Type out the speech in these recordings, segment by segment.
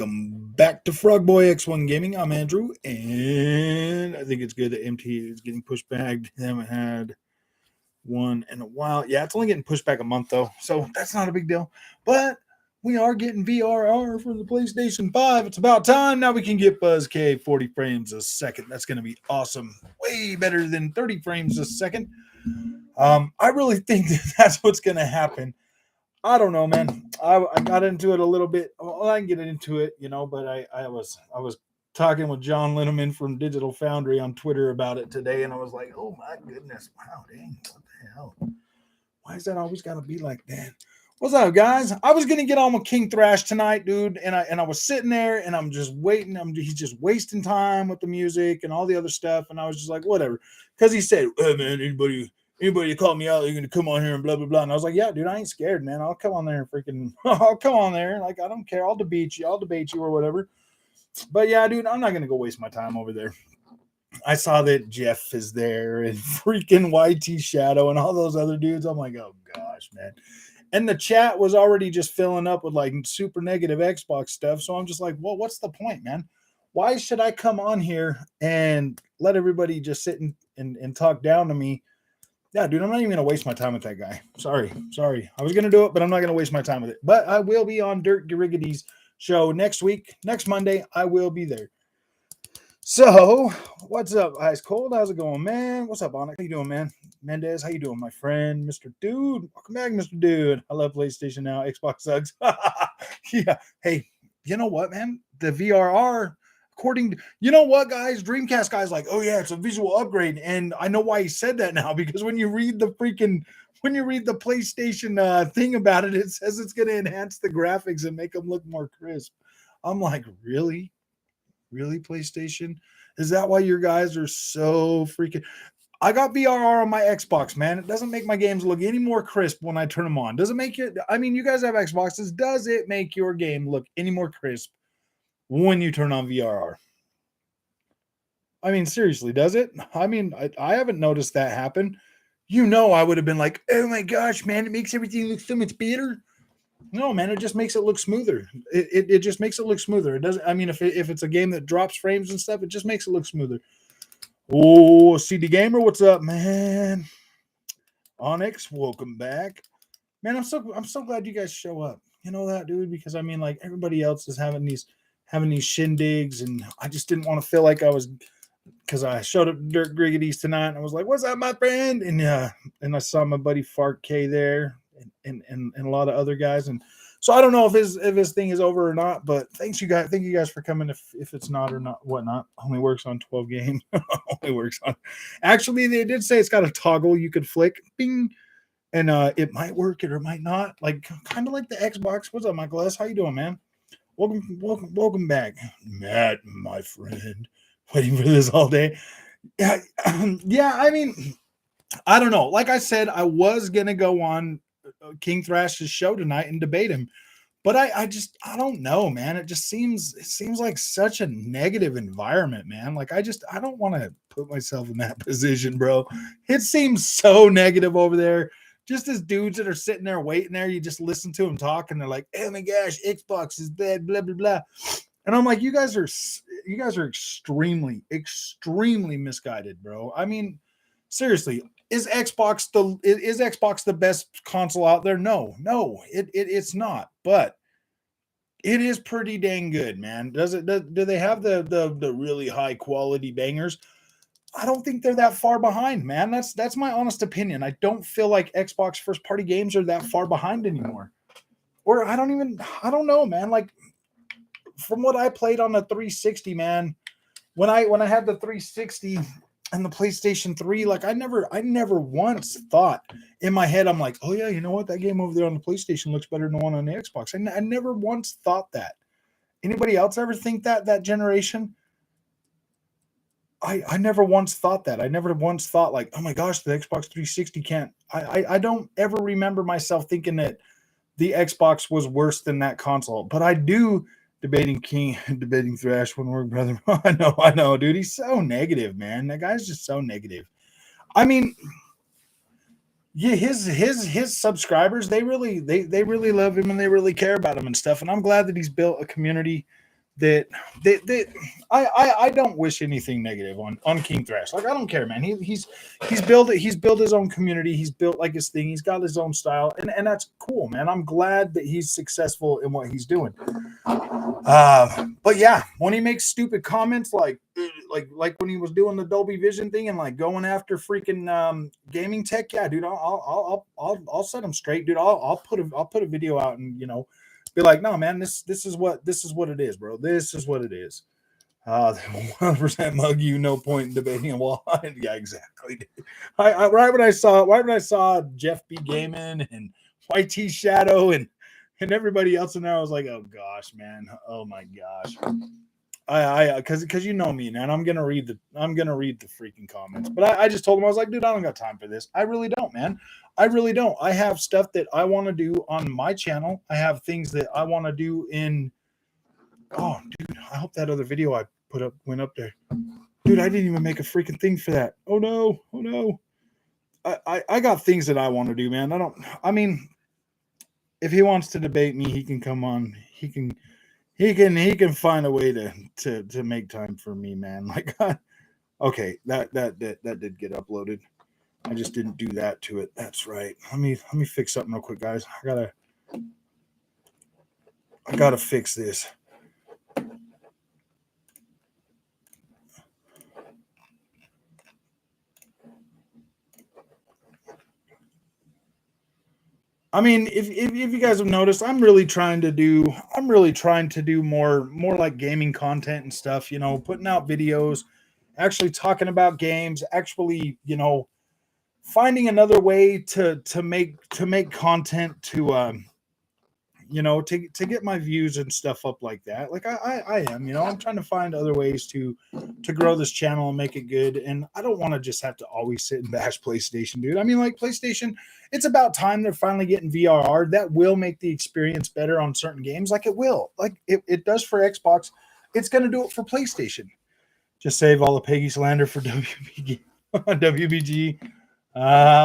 Welcome back to Frog Boy X1 Gaming. I'm Andrew, and I think it's good that MT is getting pushed back. They haven't had one in a while. Yeah, it's only getting pushed back a month though, so that's not a big deal. But we are getting VRR for the PlayStation 5. It's about time now we can get Fuzzk 40 frames a second. That's going to be awesome. Way better than 30 frames a second. I really think that's what's going to happen. I don't know, man. I got into it a little bit. Well, I can get into it, but I was talking with John Linneman from Digital Foundry on Twitter about it today, and I was like, oh my goodness, wow, dang, what the hell? Why is that always got to be like that? What's up, guys? I was gonna get on with King Thrash tonight, dude, and I was sitting there and I'm just waiting. He's just wasting time with the music and all the other stuff, and I was just like, whatever, because he said, hey man, anybody call me out, you're going to come on here and blah, blah, blah. And I was like, yeah, dude, I ain't scared, man. I'll come on there and freaking, I'll come on there. Like, I don't care. I'll debate you or whatever. But yeah, dude, I'm not going to go waste my time over there. I saw that Jeff is there and freaking YT Shadow and all those other dudes. I'm like, oh gosh, man. And the chat was already just filling up with like super negative Xbox stuff. So I'm just like, well, what's the point, man? Why should I come on here and let everybody just sit and talk down to me? Yeah, dude, I'm not even going to waste my time with that guy. Sorry. I was going to do it, but I'm not going to waste my time with it. But I will be on Dirk Garrigaty's show next week. Next Monday, I will be there. So, what's up, Ice Cold? How's it going, man? What's up, Onyx? How you doing, man? Mendez, how you doing, my friend? Mr. Dude, welcome back, Mr. Dude. I love PlayStation now. Xbox sucks. Yeah. Hey, you know what, man? The VRR... According to, you know what, guys, Dreamcast guys like, oh yeah, it's a visual upgrade, and I know why he said that now, because when you read the PlayStation thing about it, it says it's going to enhance the graphics and make them look more crisp. I'm like, really, PlayStation? Is that why your guys are so freaking? I got VRR on my Xbox, man. It doesn't make my games look any more crisp when I turn them on. Does it make it? I mean, you guys have Xboxes. Does it make your game look any more crisp when you turn on VRR? I mean, seriously, does it? I mean, I haven't noticed that happen. I would have been like, oh my gosh, man, it makes everything look so much better. No, man, it just makes it look smoother. It just makes it look smoother. It doesn't. I mean, if it's a game that drops frames and stuff, it just makes it look smoother. Oh, CD Gamer, what's up, man? Onyx, welcome back, man. I'm so glad you guys show up. You know that, dude, because I mean, like everybody else is having these shindigs, and I just didn't want to feel like I was. Because I showed up Dirk Griggity's tonight, and I was like, "What's up, my friend?" And I saw my buddy Fart K there, and a lot of other guys. And so I don't know if his thing is over or not. But thank you guys for coming. If it's not or not, whatnot. Only works on 12 games. Only works on. Actually, they did say it's got a toggle you could flick, bing, and it might work or it might not. Like kind of like the Xbox. What's up, Michael S? How you doing, man? Welcome back, Matt, my friend. Waiting for this all day. Yeah, yeah. I mean, I don't know. Like I said, I was gonna go on King Thrash's show tonight and debate him, but I don't know, man. It seems like such a negative environment, man. Like I don't want to put myself in that position, bro. It seems so negative over there. Just as dudes that are sitting there waiting there, you just listen to them talk, and they're like, "Oh my gosh, Xbox is bad, blah blah blah." And I'm like, you guys are extremely misguided, bro. I mean, seriously, is Xbox the best console out there? No, it's not. But it is pretty dang good, man. Do they have the really high quality bangers? I don't think they're that far behind, man. That's my honest opinion. I don't feel like Xbox first party games are that far behind anymore. Or I don't know, man. Like from what I played on the 360, man, when I had the 360 and the PlayStation 3, like I never once thought in my head, I'm like, oh yeah, you know what? That game over there on the PlayStation looks better than the one on the Xbox. I never once thought that. Anybody else ever think that generation? I never once thought that. I never once thought like, oh my gosh, the Xbox 360 can't. I don't ever remember myself thinking that the Xbox was worse than that console, but I do. Debating Thrash one word, brother. I know, dude. He's so negative, man. That guy's just so negative. I mean, yeah, his subscribers, they really love him and they really care about him and stuff. And I'm glad that he's built a community that I don't wish anything negative on King Thrash. Like I don't care, man. He's built it. He's built his own community. He's built like his thing. He's got his own style, and that's cool, man. I'm glad that he's successful in what he's doing. But yeah, when he makes stupid comments like when he was doing the Dolby Vision thing and like going after freaking gaming tech, yeah, dude, I'll set him straight, dude. I'll put a video out and be like, no, man, this is what it is, bro. This is what it is. 100% mug you, no point in debating why. Yeah, exactly. Right when I saw Jeff B Gaming and YT Shadow and everybody else in there, I was like, oh gosh, man, oh my gosh. Because you know me, man. I'm gonna read the freaking comments. But I just told him, I was like, dude, I don't got time for this. I really don't, man. I really don't. I have stuff that I want to do on my channel. I have things that I want to do in. Oh, dude, I hope that other video I put up went up there. Dude, I didn't even make a freaking thing for that. Oh no. I got things that I want to do, man. I mean, if he wants to debate me, he can come on. He can find a way to make time for me, man. Like, okay, that did get uploaded. I just didn't do that to it. That's right. Let me fix something real quick, guys. I gotta fix this. I mean, if you guys have noticed, I'm really trying to do more like gaming content and stuff, putting out videos, actually talking about games, actually, finding another way to make content to get my views and stuff up like that. Like I am, I'm trying to find other ways to grow this channel and make it good. And I don't want to just have to always sit and bash PlayStation, dude. I mean, like PlayStation, it's about time they're finally getting VRR. That will make the experience better on certain games. Like it will, like it does for Xbox. It's going to do it for PlayStation. Just save all the Peggy slander for WBG.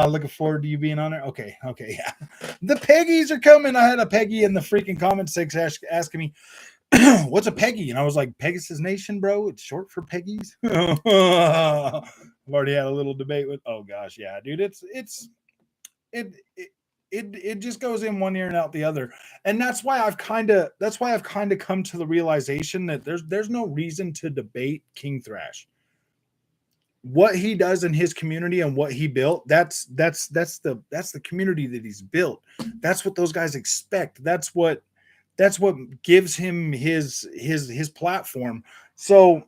Looking forward to you being on there. Okay, yeah. The Peggies are coming. I had a Peggy in the freaking comment section asking me, what's a Peggy? And I was like, Pegasus Nation, bro. It's short for Peggies. I've already had a little debate with, oh gosh, yeah, dude. It just goes in one ear and out the other. And that's why I've kind of come to the realization that there's no reason to debate King Thrash. What he does in his community and what he built, that's the community that he's built. That's what those guys expect. That's what gives him his platform. So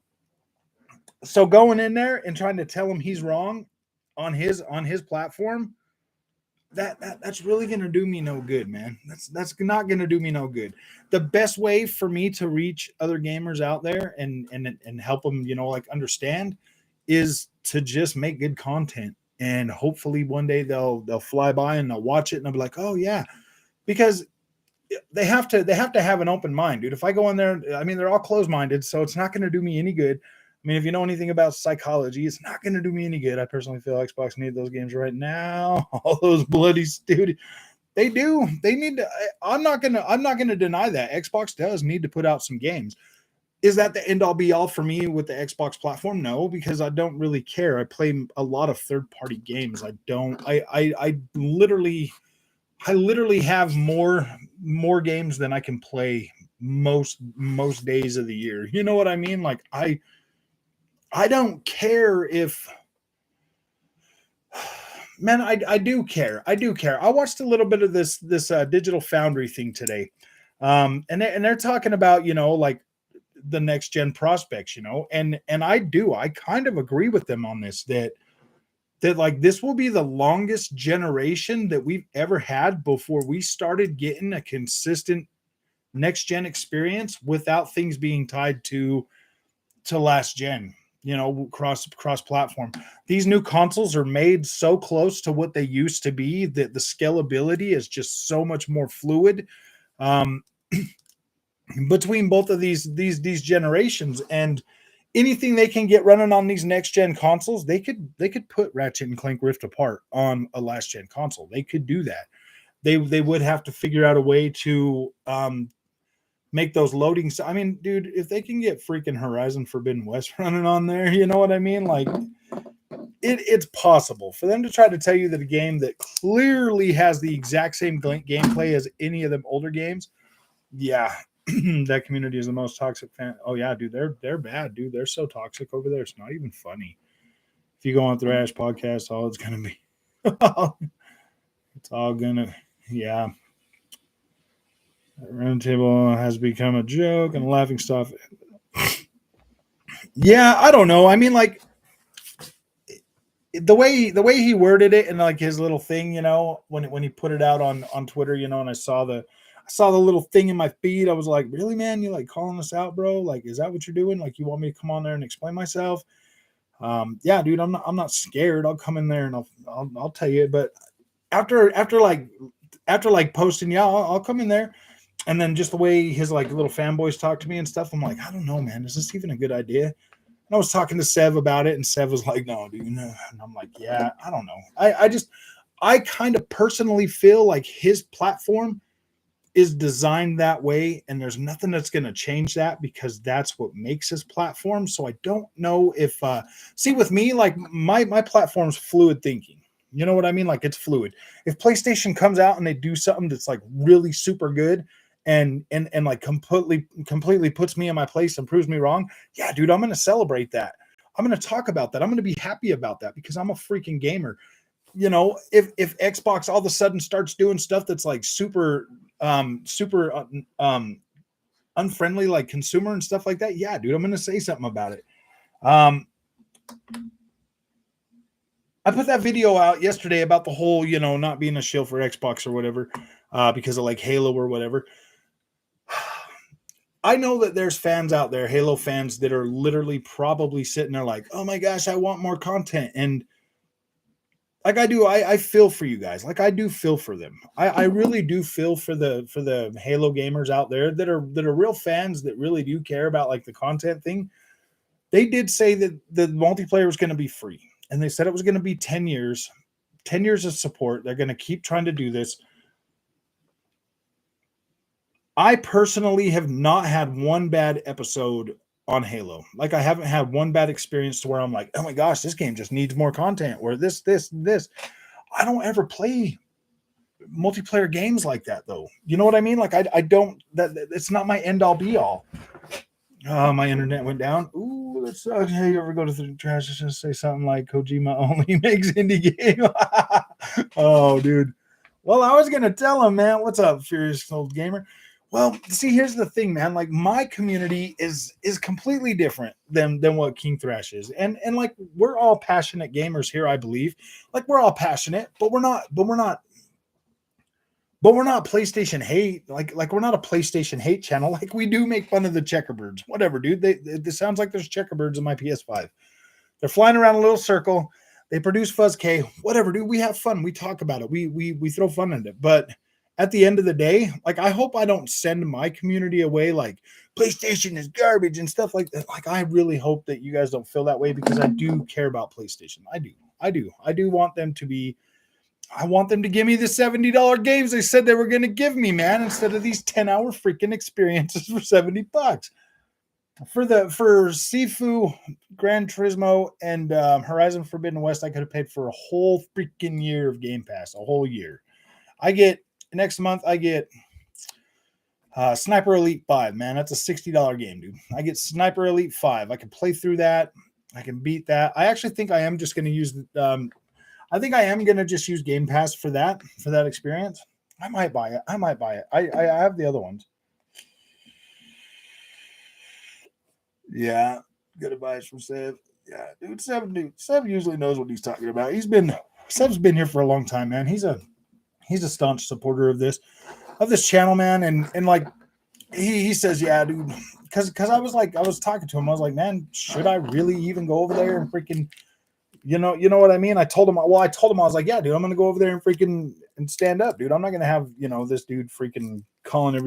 going in there and trying to tell him he's wrong on his platform, that's really going to do me no good, man. That's not going to do me no good. The best way for me to reach other gamers out there and help them, like understand, is to just make good content, and hopefully one day they'll fly by and they'll watch it and they'll be like, oh yeah, because they have to have an open mind, dude. If I go in there, I mean, they're all closed-minded, so it's not going to do me any good. I mean, if you know anything about psychology, it's not going to do me any good. I personally feel Xbox need those games right now. All those bloody studios. They do. They need to. I'm not gonna deny that Xbox does need to put out some games. Is that the end all be all for me with the Xbox platform? No, because I don't really care. I play a lot of third-party games. I literally have more games than I can play most days of the year. You know what I mean? Like I don't care if, man, I do care. I watched a little bit of this Digital Foundry thing today. And they're talking about, like the next gen prospects, and I kind of agree with them on this, that like this will be the longest generation that we've ever had before we started getting a consistent next gen experience without things being tied to last gen, cross platform. These new consoles are made so close to what they used to be that the scalability is just so much more fluid. Between both of these generations, and anything they can get running on these next gen consoles, they could put Ratchet and Clank Rift Apart on a last gen console. They could do that. They would have to figure out a way to make those loading. I mean, dude, if they can get freaking Horizon Forbidden West running on there, you know what I mean? Like, it's possible for them to try to tell you that a game that clearly has the exact same gameplay as any of them older games. Yeah, that community is the most toxic fan. Oh yeah, dude, they're bad, dude. They're so toxic over there. It's not even funny. If you go on Thrash Podcast, all it's gonna be, it's all gonna, yeah. Round table has become a joke and a laughing stock. Yeah, I don't know. I mean, like the way he worded it and like his little thing, you know, when he put it out on Twitter, you know, and I saw the little thing in my feed. I was like, really, man, you like calling us out, bro? Like, is that what you're doing? Like, you want me to come on there and explain myself? Yeah, dude, I'm not scared. I'll come in there and I'll tell you. But after like posting, yeah, I'll come in there. And then just the way his like little fanboys talk to me and stuff, I'm like, I don't know, man. Is this even a good idea? And I was talking to Sev about it, and Sev was like, no, dude. No. And I'm like, yeah, I don't know. I kind of personally feel like his platform is designed that way, and there's nothing that's going to change that because that's what makes his platform. So I don't know if see, with me, like my platform's fluid thinking. You know what I mean? Like, it's fluid. If PlayStation comes out and they do something that's like really super good and like completely puts me in my place and proves me wrong, yeah, dude, I'm going to celebrate that. I'm going to talk about that. I'm going to be happy about that because I'm a freaking gamer. You know, if Xbox all of a sudden starts doing stuff that's like super unfriendly, like consumer and stuff like that, yeah, dude, I'm going to say something about it. I put that video out yesterday about the whole, you know, not being a shill for Xbox or whatever, because of like Halo or whatever. I know that there's fans out there, Halo fans, that are literally probably sitting there like, oh my gosh, I want more content. And like I feel for you guys. Like, I do feel for them. I really do feel for the Halo gamers out there that are real fans that really do care about like the content thing. They did say that the multiplayer was going to be free, and they said it was going to be 10 years of support. They're going to keep trying to do this. I personally have not had one bad episode on Halo. Like, I haven't had one bad experience to where I'm like, oh my gosh, this game just needs more content, or this. I don't ever play multiplayer games like that, though. You know what I mean? Like, I don't, that it's not my end all be all. My internet went down. Ooh, that sucks. Hey, you ever go to the trash and say something like Kojima only makes indie game? Oh, dude. Well, I was gonna tell him, man. What's up, furious old gamer? Well, see, here's the thing, man. Like, my community is completely different than what King Thrash is, and like, we're all passionate gamers here, I believe. Like, we're all passionate, but we're not PlayStation hate. Like we're not a PlayStation hate channel. Like, we do make fun of the checkerbirds. Whatever, dude. It sounds like there's checkerbirds in my PS5. They're flying around a little circle. They produce Fuzzk. Whatever, dude. We have fun. We talk about it. We throw fun in it. But at the end of the day, like, I hope I don't send my community away like PlayStation is garbage and stuff like that. Like, I really hope that you guys don't feel that way, because I do care about PlayStation. I do want them to be. I want them to give me the $70 games they said they were going to give me, man, instead of these 10-hour freaking experiences for $70. For Sifu, Gran Turismo, and Horizon Forbidden West, I could have paid for a whole freaking year of Game Pass, a whole year. Next month, I get Sniper Elite 5, man. That's a $60 game, dude. I get Sniper Elite 5. I can play through that. I can beat that. I actually think I am just going to use I think I am going to just use Game Pass for that experience. I might buy it. I have the other ones. Yeah, good advice from Sev. Yeah, dude, Sev usually knows what he's talking about. Sev's been here for a long time, man. He's a staunch supporter of this channel, man. And like, he says, yeah, dude, because I was talking to him. I was like, man, should I really even go over there and freaking, you know what I mean? I told him, I was like, yeah, dude, I'm going to go over there and freaking and stand up, dude. I'm not going to have, this dude freaking calling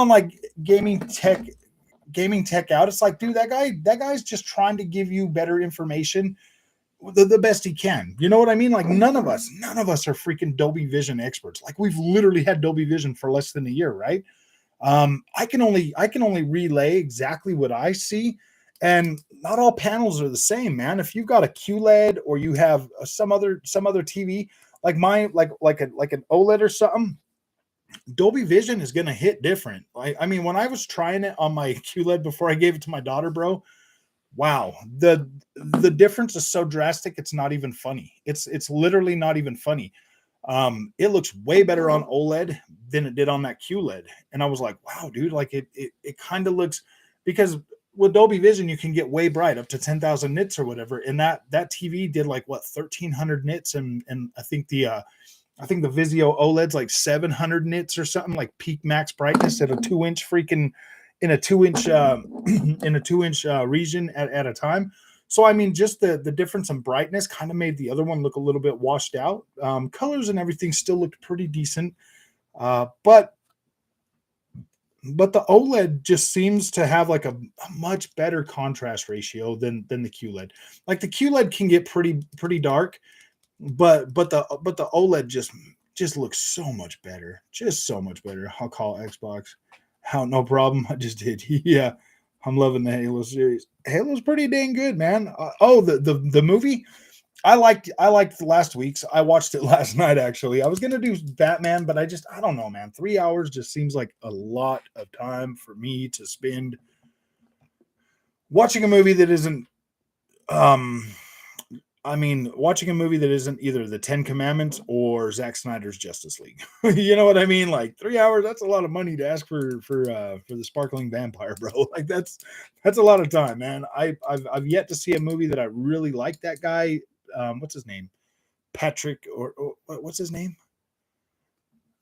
like gaming tech out. It's like, dude, that guy's just trying to give you better information the best he can. You know what I mean? Like, none of us are freaking Dolby Vision experts. Like, we've literally had Dolby Vision for less than a year, right? I can only relay exactly what I see, and not all panels are the same, man. If you've got a QLED or you have some other TV like mine, like an OLED or something, Dolby Vision is gonna hit different. I mean, when I was trying it on my QLED before I gave it to my daughter, bro, wow, the difference is so drastic. It's not even funny. It's literally not even funny. It looks way better on OLED than it did on that QLED. And I was like, wow, dude, like it kind of looks, because with Dolby Vision, you can get way bright up to 10,000 nits or whatever. And that TV did like what, 1,300 nits. And I think the Vizio OLED's like 700 nits or something, like peak max brightness at a 2-inch freaking, in a 2-inch, in a 2-inch region at a time. So, I mean, just the difference in brightness kind of made the other one look a little bit washed out. Colors and everything still looked pretty decent. But the OLED just seems to have like a much better contrast ratio than the QLED. Like the QLED can get pretty dark, but the OLED just looks so much better. Just so much better. I'll call Xbox. How, no problem. I just did. Yeah. I'm loving the Halo series. Halo's pretty dang good, man. The movie. I liked the last week's. I watched it last night, actually. I was gonna do Batman, but I don't know, man. 3 hours just seems like a lot of time for me to spend watching a movie that isn't watching a movie that isn't either the Ten Commandments or Zack Snyder's Justice League. You know what I mean? Like 3 hours, that's a lot of money to ask for the Sparkling Vampire, bro. Like that's a lot of time, man. I've yet to see a movie that I really like. That guy, what's his name? Patrick or what's his name?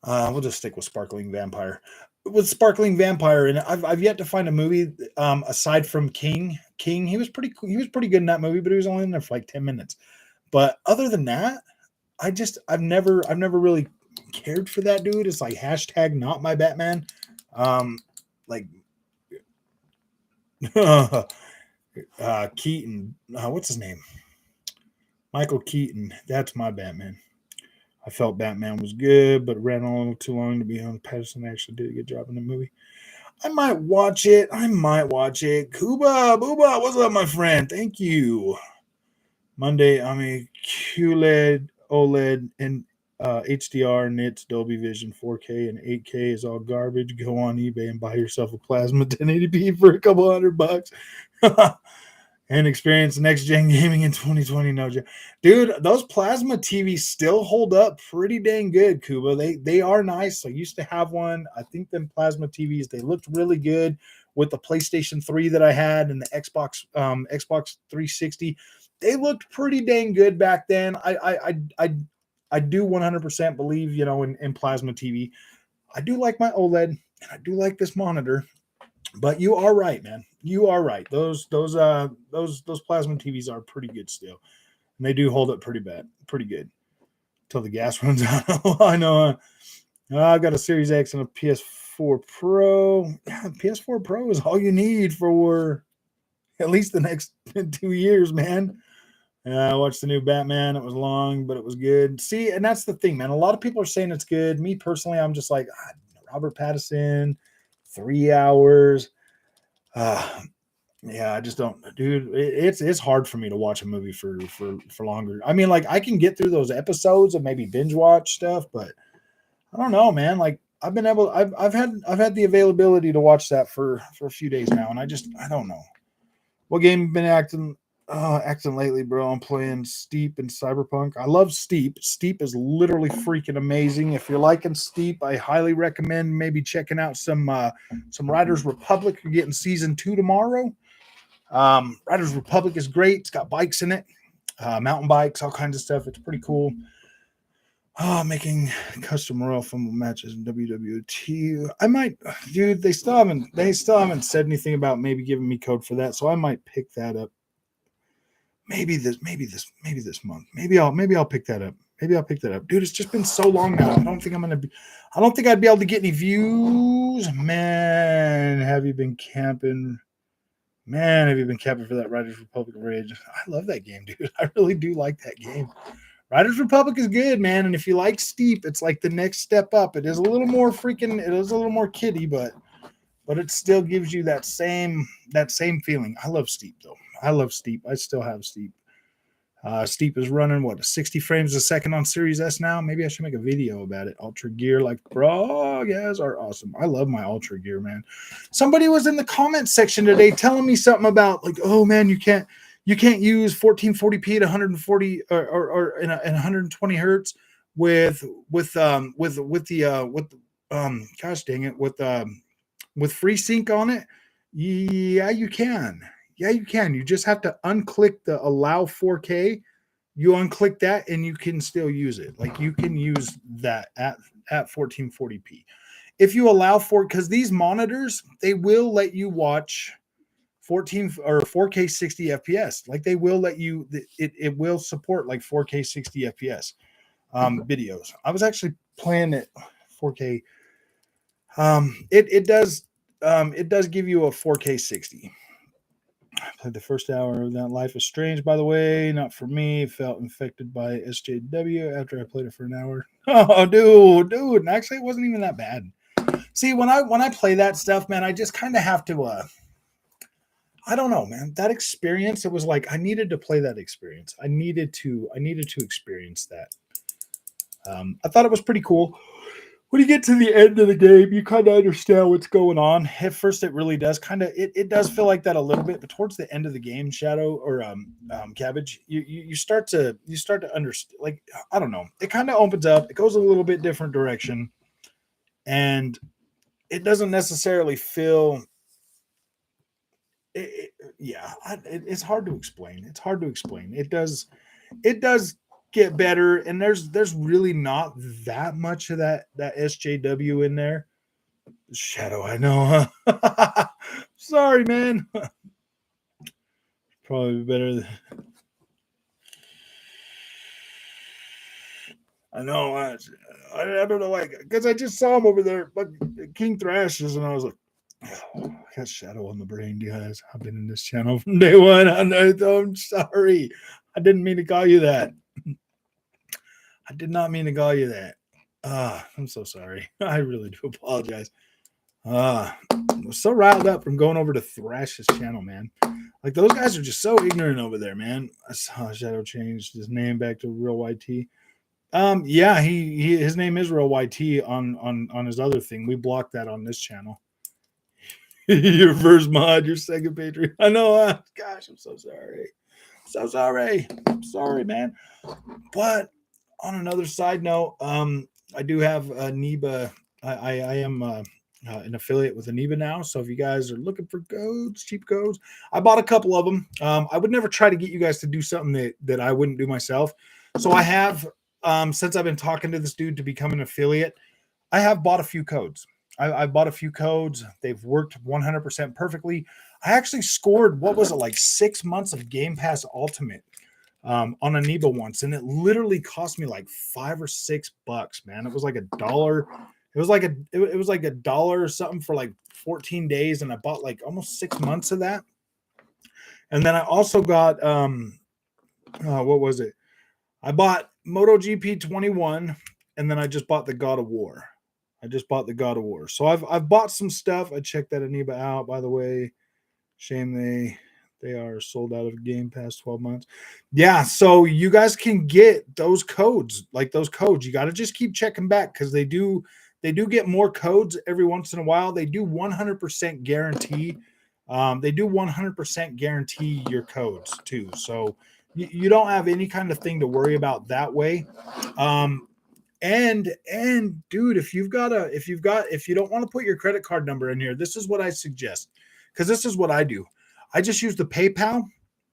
We'll just stick with Sparkling Vampire. With Sparkling Vampire, and I've yet to find a movie aside from King. He was pretty good in that movie, but he was only in there for like 10 minutes. But other than that, I've never really cared for that dude. It's like hashtag not my Batman. Like Keaton, what's his name? Michael Keaton. That's my Batman. I felt Batman was good, but it ran on a little too long to be on. Patterson actually did a good job in the movie. I might watch it. Kuba, Booba, what's up, my friend? Thank you. Monday, I mean, QLED, OLED, and HDR, nits, Dolby Vision, 4K, and 8K is all garbage. Go on eBay and buy yourself a plasma 1080p for a couple $100. And experience next gen gaming in 2020. No, dude, those plasma TVs still hold up pretty dang good, Kuba. They are nice. I used to have one. I think them plasma TVs, they looked really good with the PlayStation 3 that I had and the Xbox 360. They looked pretty dang good back then. I do 100% believe, in plasma TV. I do like my OLED and I do like this monitor. But you are right, man. You are right. Those plasma TVs are pretty good still, and they do hold up pretty good until the gas runs out. I know. I've got a Series X and a PS4 Pro. Yeah, PS4 Pro is all you need for at least the next 2 years, man. I watched the new Batman. It was long, but it was good. See, and that's the thing, man. A lot of people are saying it's good. Me personally, I'm just like, Robert Pattinson. 3 hours. Yeah, I just don't, dude. It's hard for me to watch a movie for longer. I mean, like I can get through those episodes and maybe binge watch stuff, but I don't know, man. Like I've had the availability to watch that for a few days now, and I don't know. What game have been acting lately, bro? I'm playing Steep and Cyberpunk. I love Steep. Steep is literally freaking amazing. If you're liking Steep, I highly recommend maybe checking out some Riders Republic. You're getting season 2 tomorrow. Riders Republic is great. It's got bikes in it, mountain bikes, all kinds of stuff. It's pretty cool. Making custom Royal Rumble matches in WWT. I might, dude. They still haven't said anything about maybe giving me code for that, so I might pick that up. Maybe this month. Maybe I'll pick that up. Dude, it's just been so long now. I don't think I'd be able to get any views. Man, have you been camping for that Riders Republic Rage? I love that game, dude. I really do like that game. Riders Republic is good, man. And if you like Steep, it's like the next step up. It is a little more kiddie, but but it still gives you that same feeling. I love Steep though. I love Steep. I still have Steep. Steep is running what 60 frames a second on Series S now. Maybe I should make a video about it. Ultragear, like, bro, guys are awesome. I love my Ultragear, man. Somebody was in the comment section today telling me something about like, oh man, you can't use 1440p at 140 or in 120 hertz with gosh dang it, with FreeSync on it. Yeah, you can. Yeah, you can. You just have to unclick the allow 4K. You unclick that and you can still use it. Like you can use that at 1440p. If you allow for, because these monitors, they will let you watch 14 or 4K 60 FPS. Like they will let you, it will support like 4K 60 FPS videos. I was actually playing it 4K. It does give you a 4K 60. I played the first hour of that. Life is Strange, by the way, not for me. Felt infected by SJW after I played it for an hour. Oh, dude, and actually, it wasn't even that bad. See, when I play that stuff, man, I just kind of have to. I don't know, man. That experience, it was like I needed to play that experience. I needed to experience that. I thought it was pretty cool. When you get to the end of the game, you kind of understand what's going on. At first, it really does kind of it does feel like that a little bit, but towards the end of the game, Shadow or Cabbage, you start to understand. Like I don't know, it kind of opens up. It goes a little bit different direction, and it doesn't necessarily feel. It's hard to explain. It's hard to explain. It does get better, and there's really not that much of that SJW in there. Shadow, I know, huh? Sorry, man. Probably better. I know. I don't know why, because I just saw him over there, but King Thrashes, and I was like, oh, I got Shadow on the brain, guys. I've been in this channel from day one. I'm sorry. I didn't mean to call you that. I did not mean to call you that. I'm so sorry. I really do apologize. I was so riled up from going over to Thrash's channel, man. Like those guys are just so ignorant over there, man. I saw Shadow changed his name back to Real YT. Yeah, his name is Real YT on his other thing. We blocked that on this channel. Your first mod, your second Patreon. I know. Gosh, I'm so sorry. So sorry. I'm sorry, man. But on another side note, I do have Neba. I am an affiliate with Neba now. So if you guys are looking for codes, cheap codes, I bought a couple of them. I would never try to get you guys to do something that I wouldn't do myself. So I have, since I've been talking to this dude to become an affiliate, I have bought a few codes. I bought a few codes. They've worked 100% perfectly. I actually scored, what was it, like 6 months of Game Pass Ultimate on Aniba once, and it literally cost me like $5 or $6, man. It was like $1. It was like $1 or something for like 14 days, and I bought like almost 6 months of that. And then I also got what was it? I bought MotoGP 21, and then I just bought the God of War. So I've bought some stuff. I checked that Aniba out, by the way. Shame they are sold out of Game Pass 12 months. Yeah, so you guys can get those codes. Like those codes, you got to just keep checking back because they do get more codes every once in a while. They do 100% guarantee. They do 100% guarantee your codes too. So you don't have any kind of thing to worry about that way. And dude, if you don't want to put your credit card number in here, this is what I suggest, because this is what I do. I just use the PayPal.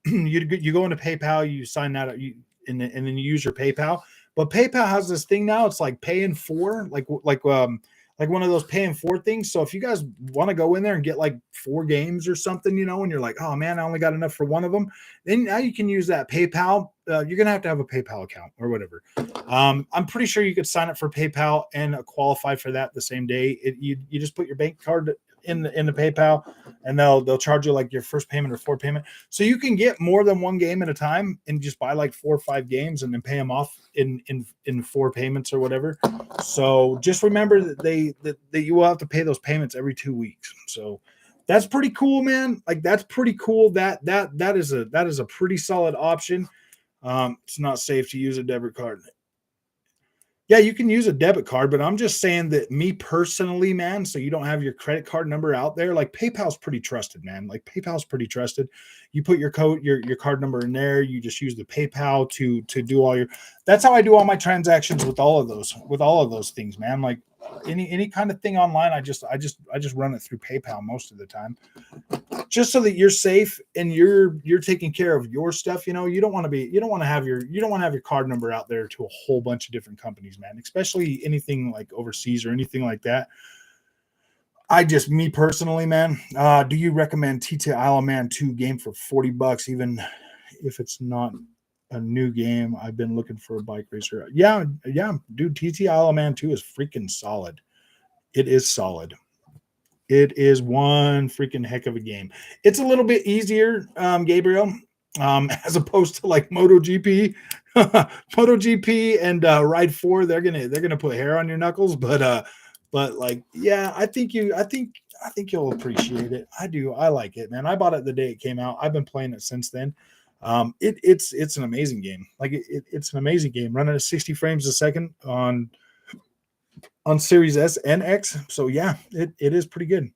you go into PayPal, you sign that, and then you use your PayPal. But PayPal has this thing now. It's like pay in 4, like one of those pay in 4 things. So if you guys want to go in there and get like 4 games or something, and you're like, oh man, I only got enough for one of them, then now you can use that PayPal. You're gonna have to have a PayPal account or whatever. I'm pretty sure you could sign up for PayPal and qualify for that the same day. You just put your bank card in the PayPal, and they'll charge you like your first payment or 4 payment. So you can get more than one game at a time and just buy like 4 or 5 games and then pay them off in 4 payments or whatever. So just remember that you will have to pay those payments every 2 weeks. So that's pretty cool, man. Like that's pretty cool. That is a pretty solid option. It's not safe to use a debit card. Yeah, you can use a debit card, but I'm just saying that me personally, man, so you don't have your credit card number out there. Like PayPal's pretty trusted, man. Like PayPal's pretty trusted. You put your card number in there, you just use the PayPal to do all your. That's how I do all my transactions with all of those things, man. Like any kind of thing online, I just run it through PayPal most of the time. Just so that you're safe and you're taking care of your stuff. You don't want to have your card number out there to a whole bunch of different companies, man, especially anything like overseas or anything like that. Me personally, man, do you recommend TT Isle of Man 2 game for $40, even if it's not a new game? I've been looking for a bike racer. Yeah, dude, TT Isle of Man 2 is freaking solid. It is solid. It is one freaking heck of a game. It's a little bit easier, Gabriel, as opposed to like MotoGP. MotoGP and Ride 4, they're gonna put hair on your knuckles, but like, yeah, I think you'll appreciate it. I do. I like it, man. I bought it the day it came out. I've been playing it since then. It's an amazing game. Like it's an amazing game. Running at 60 frames a second on Series S and X. So yeah, it is pretty good.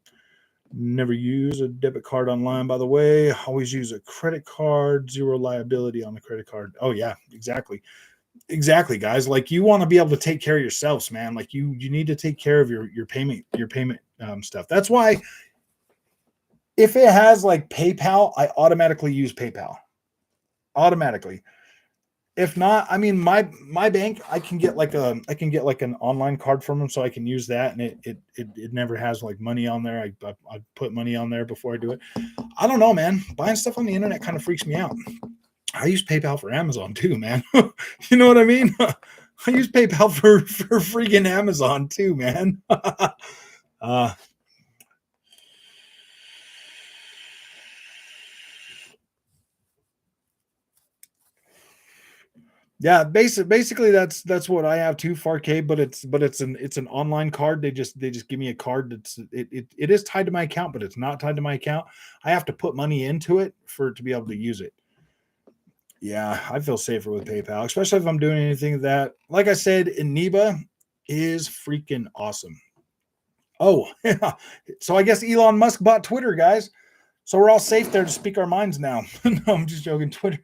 Never use a debit card online, by the way. Always use a credit card. Zero liability on the credit card. Oh yeah, exactly, guys. Like you want to be able to take care of yourselves, man. Like you need to take care of your payment stuff. That's why if it has like PayPal, I automatically use PayPal. Automatically. If not, I mean my bank, I can get like an online card from them, so I can use that, and it never has like money on there. I put money on there before I do it. I don't know, man. Buying stuff on the internet kind of freaks me out. I use PayPal for Amazon too, man. You know what I mean? I use PayPal for freaking Amazon too, man. Yeah, basically that's what I have too, 4K, but it's an online card. They just give me a card it is tied to my account, but it's not tied to my account. I have to put money into it to be able to use it. Yeah, I feel safer with PayPal, especially if I'm doing anything that, like I said, Iniba is freaking awesome. Oh, yeah. So I guess Elon Musk bought Twitter, guys. So we're all safe there to speak our minds now. No, I'm just joking. Twitter.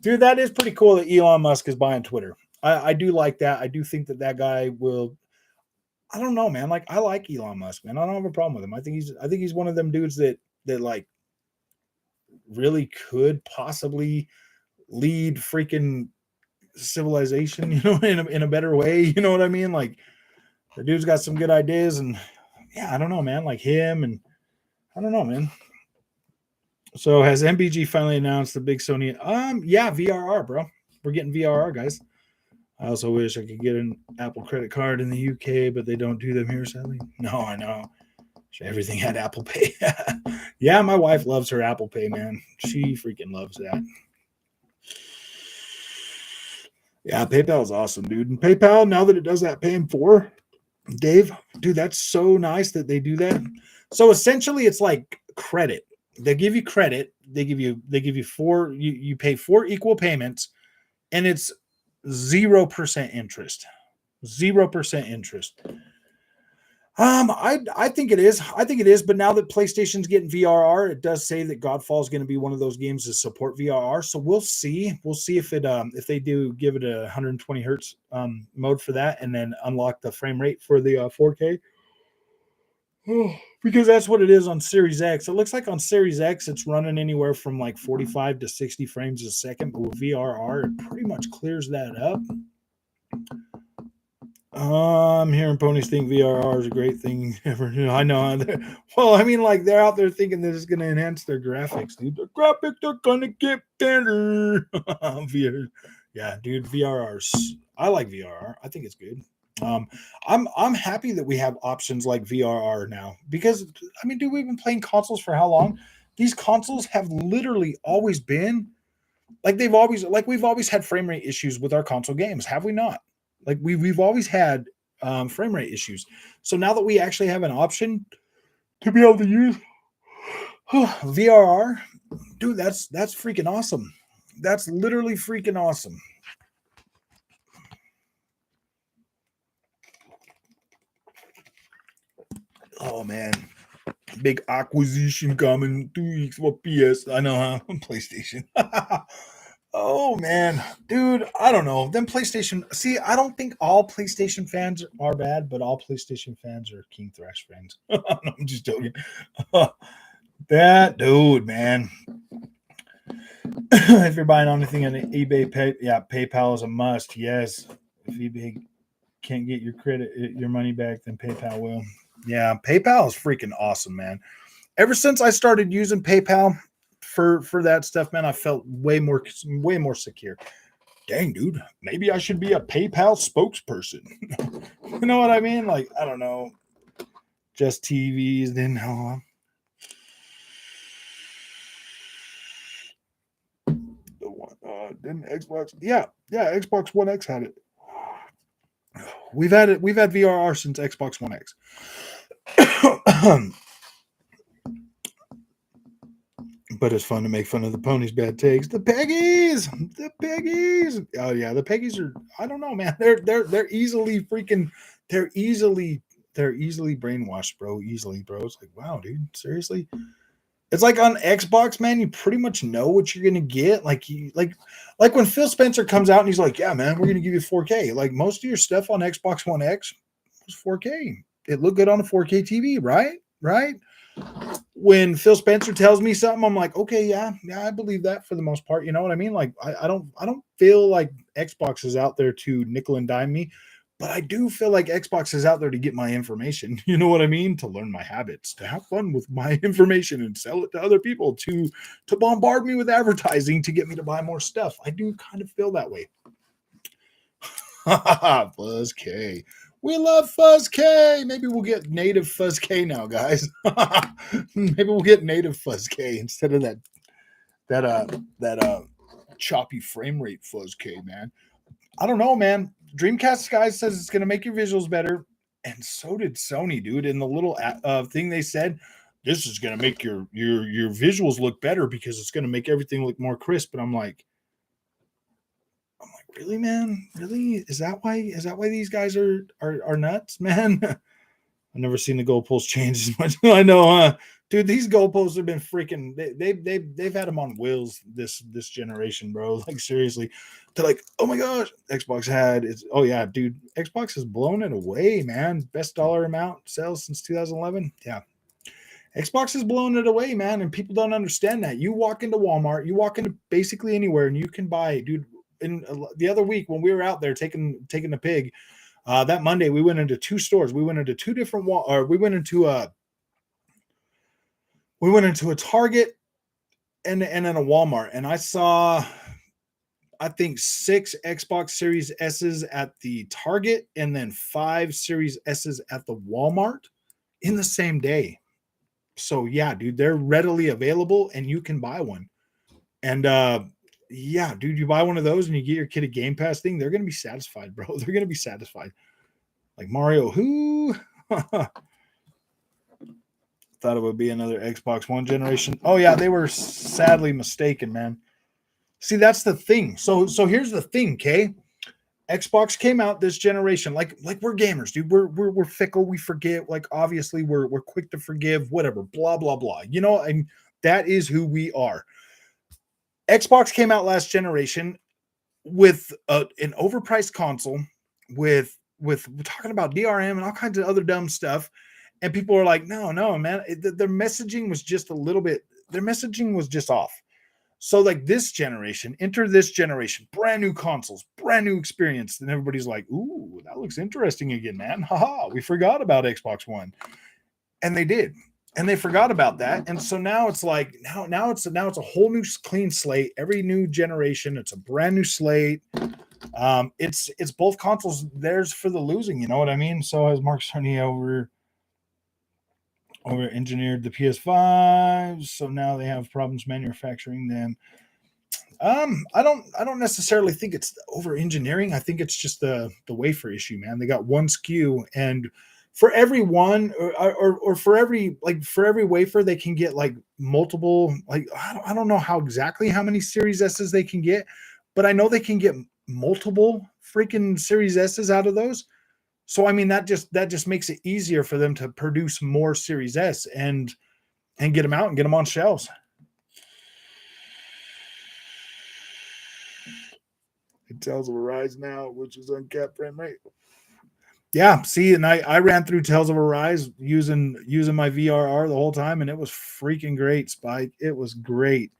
Dude, that is pretty cool that Elon Musk is buying Twitter. I do like that. I do think that guy will. I don't know, man. Like I like Elon Musk, man. I don't have a problem with him. I think he's one of them dudes that like really could possibly lead freaking civilization, in a better way. You know what I mean? Like the dude's got some good ideas, and yeah, I don't know, man. Like him, and I don't know, man. So has MBG finally announced the big Sony? Yeah, VRR, bro. We're getting VRR, guys. I also wish I could get an Apple credit card in the UK, but they don't do them here, sadly. No, I know. Everything had Apple Pay. Yeah, my wife loves her Apple Pay, man. She freaking loves that. Yeah, PayPal is awesome, dude. And PayPal, now that it does that pay in 4, Dave, dude, that's so nice that they do that. So essentially, it's like credit. They give you credit. They give you 4. You pay 4 equal payments, and it's 0% interest. 0% interest. I think it is. I think it is. But now that PlayStation's getting VRR, it does say that Godfall is going to be one of those games to support VRR. So we'll see. We'll see if they do give it a 120 hertz mode for that, and then unlock the frame rate for the 4K. Because that's what it is on Series X. It looks like on Series X, it's running anywhere from like 45 to 60 frames a second. But with VRR, it pretty much clears that up. I'm hearing ponies think VRR is a great thing ever. I know. Well, I mean, like they're out there thinking that it's going to enhance their graphics, dude. The graphics are going to get better. Yeah, dude, VRR's. I like VRR. I think it's good. I'm happy that we have options like VRR now because I mean, dude, we've been playing consoles for how long? These consoles have literally always been like we've always had frame rate issues with our console games, have we not? Like we've always had frame rate issues. So now that we actually have an option to be able to use VRR, dude, that's freaking awesome. That's literally freaking awesome. Oh man, big acquisition coming 2 weeks for PS. I know, huh? PlayStation. Oh man, dude, I don't know. Them PlayStation. See, I don't think all PlayStation fans are bad, but all PlayStation fans are King Thrash fans. No, I'm just joking. That dude, man. If you're buying anything on eBay, PayPal is a must. Yes, if eBay can't get your money back, then PayPal will. Yeah, PayPal is freaking awesome, man. Ever since I started using PayPal for that stuff, man, I felt way more secure. Dang, dude, maybe I should be a PayPal spokesperson. You know what I mean? Like, I don't know. Just TVs, then the one didn't Xbox. Yeah, Xbox One X had it. We've had VRR since Xbox One X. But it's fun to make fun of the ponies' bad takes. The Peggies. Oh yeah, the Peggies are. I don't know, man. They're easily freaking. They're easily brainwashed, bro. Easily, bro. It's like, wow, dude. Seriously. It's like on Xbox, man. You pretty much know what you're gonna get. Like when Phil Spencer comes out and he's like, "Yeah, man, we're gonna give you 4K." Like most of your stuff on Xbox One X was 4K. It looked good on a 4K TV, right? Right. When Phil Spencer tells me something, I'm like, okay, yeah, I believe that for the most part. You know what I mean? Like, I don't feel like Xbox is out there to nickel and dime me, but I do feel like Xbox is out there to get my information. You know what I mean? To learn my habits, to have fun with my information and sell it to other people, to bombard me with advertising to get me to buy more stuff. I do kind of feel that way. Fuzzk. We love Fuzzk. Maybe we'll get native Fuzzk now, guys. Maybe we'll get native Fuzzk instead of that choppy frame rate Fuzzk, man. I don't know, man. Dreamcast guy says it's gonna make your visuals better, and so did Sony, dude. In the little thing they said, this is gonna make your visuals look better because it's gonna make everything look more crisp. And I'm like, really, man? Really? Is that why these guys are nuts, man? I've never seen the goalposts change as much. I know, dude. These goalposts have been freaking. They've had them on wheels this generation, bro. Like seriously, they're like, oh my gosh, Xbox had it's. Oh yeah, dude, Xbox has blown it away, man. Best dollar amount sales since 2011. Yeah, Xbox has blown it away, man, and people don't understand that. You walk into Walmart, you walk into basically anywhere, and you can buy, dude. In the other week when we were out there taking the pig, that Monday we went into 2 stores. We went into 2 different we went into a Target and then a Walmart, and I saw I think 6 Xbox Series S's at the Target and then 5 Series S's at the Walmart in the same day. So yeah, dude, they're readily available and you can buy one. And yeah, dude, you buy one of those and you get your kid a Game Pass thing, they're gonna be satisfied, bro. They're gonna be satisfied. Like Mario, who thought it would be another Xbox One generation? Oh yeah, they were sadly mistaken, man. See, that's the thing. So here's the thing, okay? Xbox came out this generation, like we're gamers, dude. We're fickle. We forget. Like obviously, we're quick to forgive. Whatever. Blah blah blah. You know, and that is who we are. Xbox came out last generation with an overpriced console, with talking about DRM and all kinds of other dumb stuff, and people are like, no, man, their messaging was just a little bit. Their messaging was just off. So like enter this generation, brand new consoles, brand new experience. And everybody's like, ooh, that looks interesting again, man. Haha, we forgot about Xbox One. And they did. And they forgot about that. And so now it's like, now it's a whole new clean slate. Every new generation, it's a brand new slate. It's both consoles theirs for the losing. You know what I mean? So has Mark Cerny over engineered the PS5, so now they have problems manufacturing them. I don't necessarily think it's over engineering. I think it's just the wafer issue, man. They got one SKU, and for every one or for every wafer, they can get like multiple. Like I don't know how exactly how many Series S's they can get, but I know they can get multiple freaking Series S's out of those. So I mean that just makes it easier for them to produce more Series S and get them out and get them on shelves. It tells of Arise now, which is uncapped frame rate. Yeah, see, and I ran through Tales of Arise using my VRR the whole time, and it was freaking great, Spike. It was great.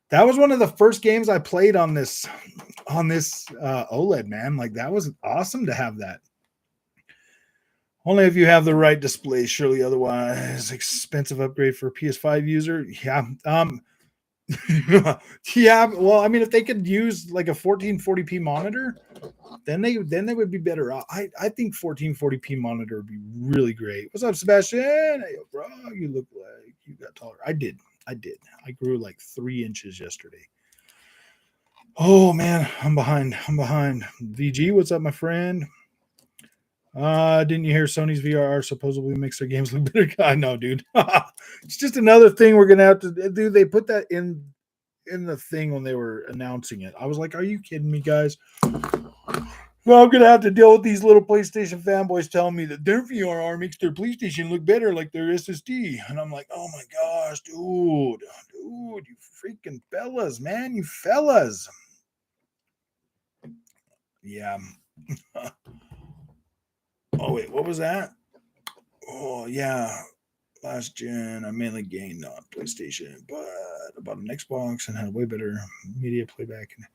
That was one of the first games I played on this OLED, man. Like that was awesome to have that. Only if you have the right display, surely otherwise expensive upgrade for a PS5 user. Yeah. Yeah, well, I mean, if they could use like a 1440p monitor, then they would be better off. I think 1440p monitor would be really great. What's up, Sebastian? Hey, bro, you look like you got taller. I did. I grew like 3 inches yesterday. Oh man, I'm behind. VG, what's up, my friend? Didn't you hear Sony's VRR supposedly makes their games look better? I know, dude. It's just another thing we're gonna have to do. They put that in the thing when they were announcing it. I was like, are you kidding me, guys? Well, I'm gonna have to deal with these little PlayStation fanboys telling me that their VRR makes their PlayStation look better, like their SSD. And I'm like, oh my gosh, dude, you freaking fellas, man, you fellas. Yeah. Oh wait, what was that? Oh yeah, last gen I mainly gained on PlayStation, but I bought an Xbox and had way better media playback. And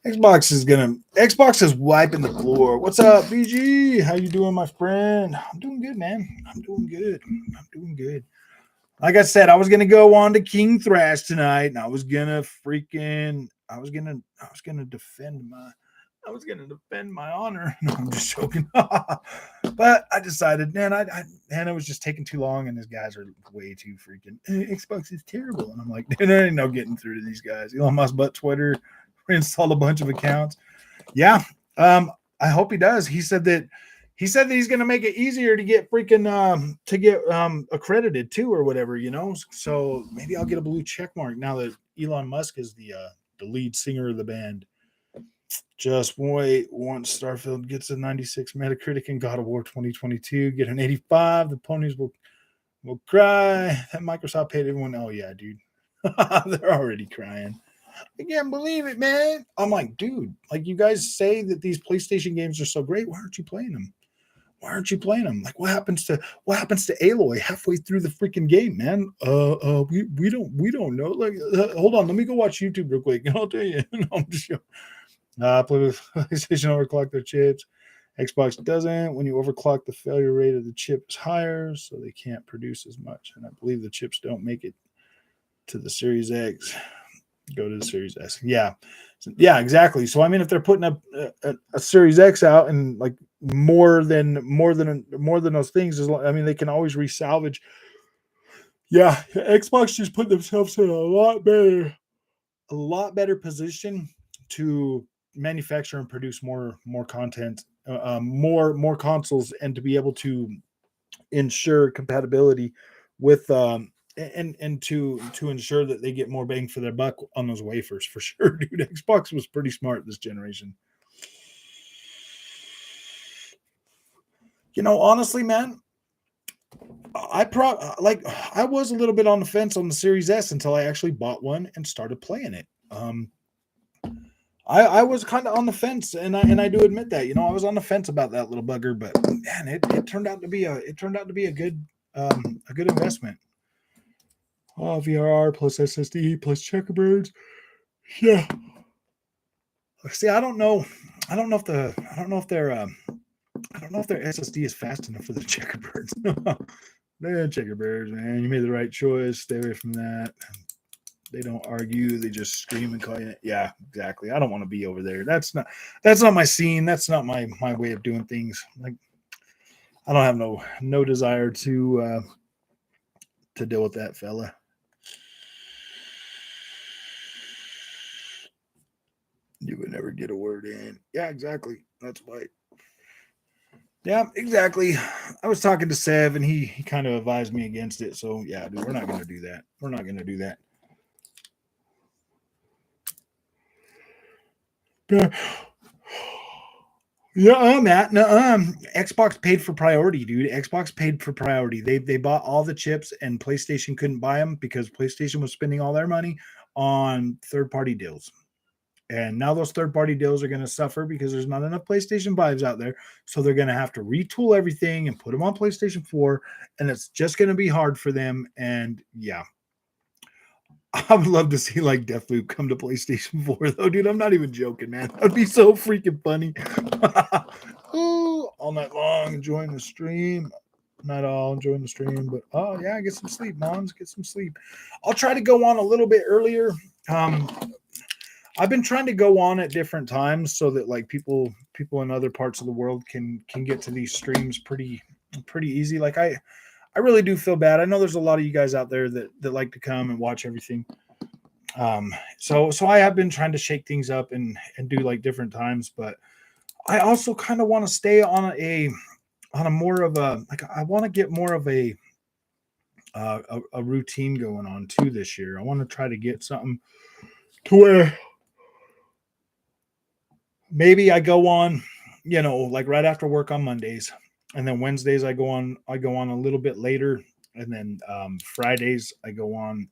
Xbox is wiping the floor. What's up, BG? How you doing, my friend? I'm doing good, man. I'm doing good. Like I said, I was gonna go on to King Thrash tonight, and I was gonna defend my honor. No, I'm just joking. But I decided, man, it was just taking too long, and these guys are way too freaking. Xbox is terrible, and I'm like, there ain't no getting through to these guys. Elon Musk butt Twitter, installed a bunch of accounts. Yeah, I hope he does. He said that he's going to make it easier to get accredited too, or whatever, So maybe I'll get a blue check mark now that Elon Musk is the lead singer of the band. Just wait. Once Starfield gets a 96 Metacritic and God of War 2022 get an 85, the ponies will cry. That Microsoft paid everyone. Oh yeah, dude. They're already crying. I can't believe it, man. I'm like, dude, like you guys say that these PlayStation games are so great. Why aren't you playing them? Like, what happens to Aloy halfway through the freaking game, man? We don't know. Like, hold on, let me go watch YouTube real quick, and I'll tell you. No, I'm just joking. Play with PlayStation overclock their chips. Xbox doesn't. When you overclock, the failure rate of the chip is higher, so they can't produce as much. And I believe the chips don't make it to the Series X. Go to the Series S. Yeah, exactly. So I mean, if they're putting up a Series X out and like more than those things, I mean, they can always resalvage. Yeah, Xbox just put themselves in a lot better position to manufacture and produce more content, more consoles, and to be able to ensure compatibility with and to ensure that they get more bang for their buck on those wafers for sure, dude. Xbox was pretty smart this generation. Honestly, man, I was a little bit on the fence on the Series S until I actually bought one and started playing it. I was kind of on the fence, and I do admit that. I was on the fence about that little bugger, but man, it turned out to be a good investment. Oh, VRR plus SSD plus checkerboards. Yeah. See, I don't know if their SSD is fast enough for the checkerboards. Man, checkerboards, man. You made the right choice. Stay away from that. They don't argue. They just scream and call you. Yeah, exactly. I don't want to be over there. That's not my scene. That's not my way of doing things. Like I don't have no desire to deal with that fella. You would never get a word in. Yeah, exactly. That's why. Yeah, exactly. I was talking to Sev and he kind of advised me against it. So yeah, dude, we're not gonna do that. We're not gonna do that. Yeah, Matt. No, Xbox paid for priority, dude. Xbox paid for priority. They bought all the chips, and PlayStation couldn't buy them because PlayStation was spending all their money on third party deals. And now those third party deals are going to suffer because there's not enough PlayStation 5s out there. So they're going to have to retool everything and put them on PlayStation 4. And it's just going to be hard for them. And yeah, I would love to see like Deathloop come to PlayStation 4 though, dude. I'm not even joking, man. That'd be so freaking funny. Oh, all night long enjoying the stream. Not all enjoying the stream, but oh yeah, get some sleep, moms. Get some sleep. I'll try to go on a little bit earlier. I've been trying to go on at different times so that like people in other parts of the world can get to these streams pretty easy. Like I really do feel bad. I know there's a lot of you guys out there that like to come and watch everything. So I have been trying to shake things up and do like different times, but I also kind of want to stay on a more of a like I want to get more of a routine going on too this year. I want to try to get something to where maybe I go on, like right after work on Mondays, and then Wednesdays I go on a little bit later, and then Fridays I go on,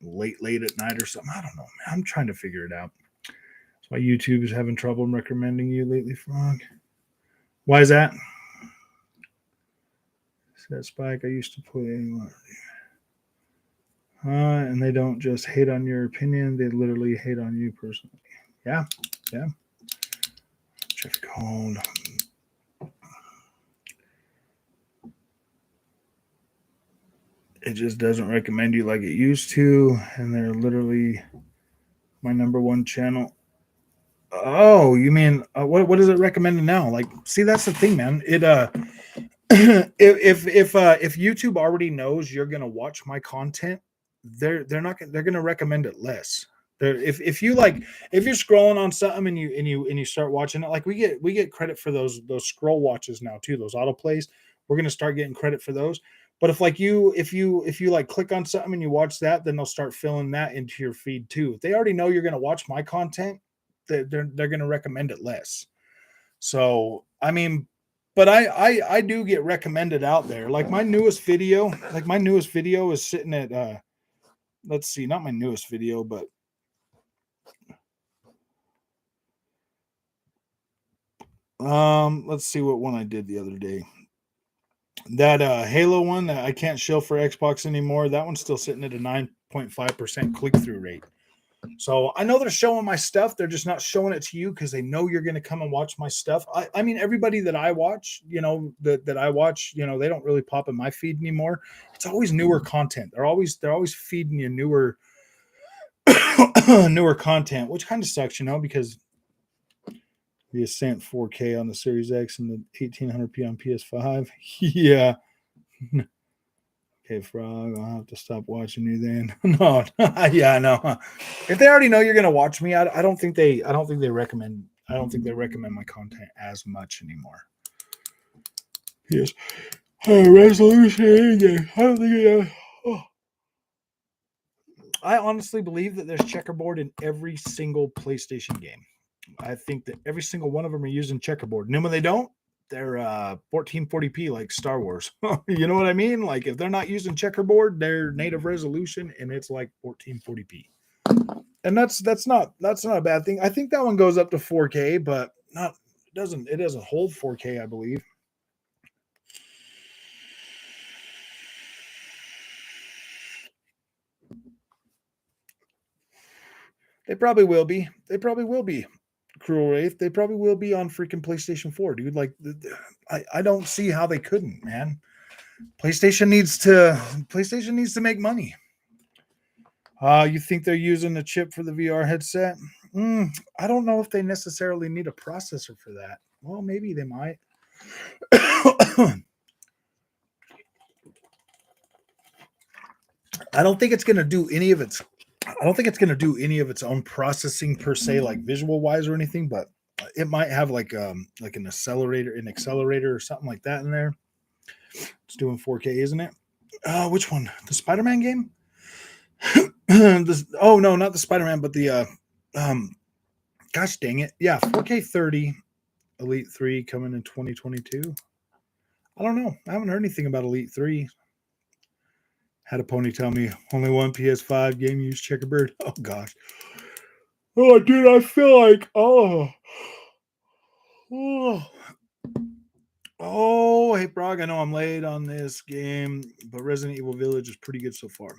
late at night or something. I don't know, man. I'm trying to figure it out. That's why YouTube is having trouble recommending you lately, Frog. Why is that? Said Spike, I used to play. And they don't just hate on your opinion; they literally hate on you personally. Yeah. Traffic hold. It just doesn't recommend you like it used to, and they're literally my number one channel. Oh, you mean what is it recommended now? Like, see, that's the thing, man. It if YouTube already knows you're gonna watch my content, they're gonna recommend it less. If you're scrolling on something and you start watching it, like we get credit for those scroll watches now too, those autoplays. We're gonna start getting credit for those. But if you like click on something and you watch that, then they'll start filling that into your feed too. If they already know you're gonna watch my content, they're gonna recommend it less. So I mean, but I do get recommended out there. Like my newest video is sitting at let's see, not my newest video, but let's see what one I did the other day. That Halo one that I can't show for Xbox anymore, that one's still sitting at a 9.5% click-through rate. So I know they're showing my stuff. They're just not showing it to you because they know you're going to come and watch my stuff. I mean, everybody that I watch, that I watch, they don't really pop in my feed anymore. It's always newer content. They're always feeding you newer newer content, which kind of sucks, because the Ascent 4K on the Series X and the 1800p on PS5. Yeah. Okay, Frog, I'll have to stop watching you then. No, yeah, I know. If they already know you're gonna watch me, I don't think they recommend my content as much anymore. Yes. Resolution. I don't think I honestly believe that there's checkerboard in every single PlayStation game. I think that every single one of them are using checkerboard. And then when they don't, they're 1440p like Star Wars. You know what I mean? Like if they're not using checkerboard, they're native resolution and it's like 1440p. And that's not a bad thing. I think that one goes up to 4K, but it doesn't hold 4K, I believe. They probably will be. Cruel Wraith. They probably will be on freaking PlayStation 4, dude. Like I don't see how they couldn't, man. PlayStation needs to make money. You think they're using the chip for the VR headset? I don't know if they necessarily need a processor for that. Well, maybe they might. I don't think it's going to do any of its. I don't think it's going to do any of its own processing per se, like visual wise or anything. But it might have like an accelerator or something like that in there. It's doing 4K, isn't it? Which one? The Spider-Man game? Oh no, not the Spider-Man, but the gosh dang it. Yeah, 4K 30 Elite 3 coming in 2022. I don't know. I haven't heard anything about Elite 3. Had a pony tell me only one PS5 game used checkerbird. Oh gosh. Oh dude, I feel like oh hey Brog, I know I'm late on this game, but Resident Evil Village is pretty good so far.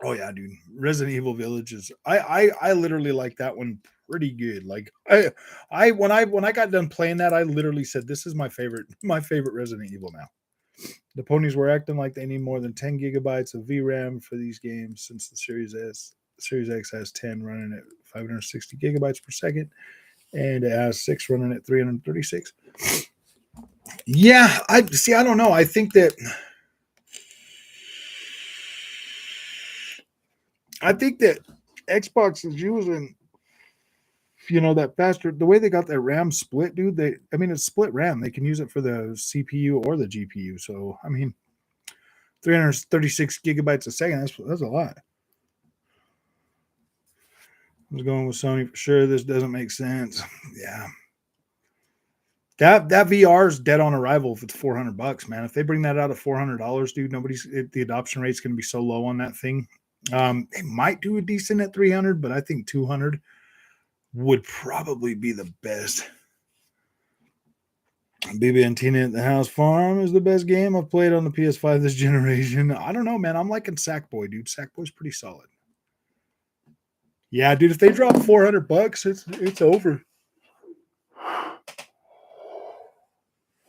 Oh yeah, dude. Resident Evil Village is I literally like that one pretty good. Like when I got done playing that, I literally said this is my favorite Resident Evil now. The ponies were acting like they need more than 10 gigabytes of VRAM for these games since the Series X has 10 running at 560 gigabytes per second, and it has 6 running at 336. Yeah, I see. I don't know. I think that Xbox is using that faster, the way they got that RAM split, dude. It's split RAM. They can use it for the CPU or the GPU. So 336 gigabytes a second. That's a lot. I was going with Sony for sure. This doesn't make sense. Yeah. That VR is dead on arrival if it's $400, man. If they bring that out at $400, dude, the adoption rate's going to be so low on that thing. They might do a decent at 300, but I think 200 would probably be the best. BB and Tina at the House Farm is the best game I've played on the PS5 this generation. I don't know, man. I'm liking Sackboy, dude. Sackboy's pretty solid. Yeah, dude. If they drop $400, it's over.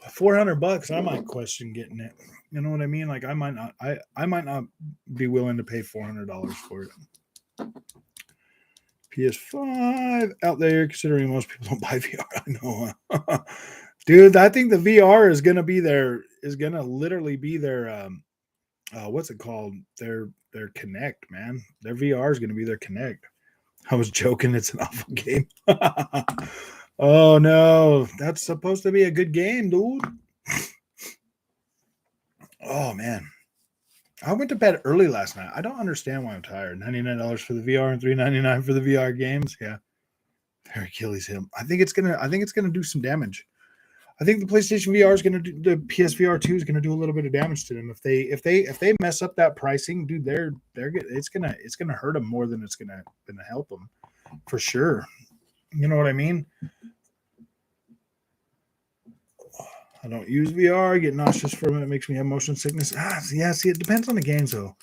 $400, I might question getting it. You know what I mean? Like I might not be willing to pay $400 for it. PS5 out there, considering most people don't buy VR. I know, dude. I think the VR is gonna literally be their what's it called? Their Connect, man. Their VR is gonna be their Connect. I was joking. It's an awful game. Oh no, that's supposed to be a good game, dude. Oh man. I went to bed early last night. I don't understand why I'm tired. $99 for the VR and $399 for the VR games. Yeah. Their Achilles heel. I think it's gonna do some damage. I think the PlayStation VR is gonna do, the PSVR 2 is gonna do a little bit of damage to them. If they mess up that pricing, dude, it's gonna hurt them more than it's gonna help them, for sure. You know what I mean? I don't use VR. I get nauseous from it. It makes me have motion sickness. Yeah. See, it depends on the games though.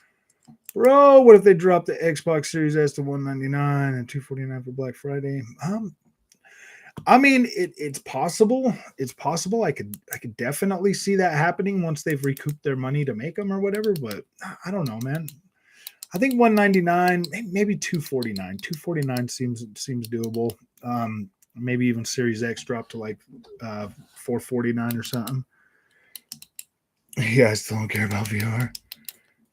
Bro, what if they drop the Xbox Series S to $199 and $249 for Black Friday? It's possible. It's possible. I could definitely see that happening once they've recouped their money to make them or whatever. But I don't know, man. I think $199, maybe $249. $249 seems doable. Maybe even Series X drop to like $449 or something. Yeah, I still don't care about VR.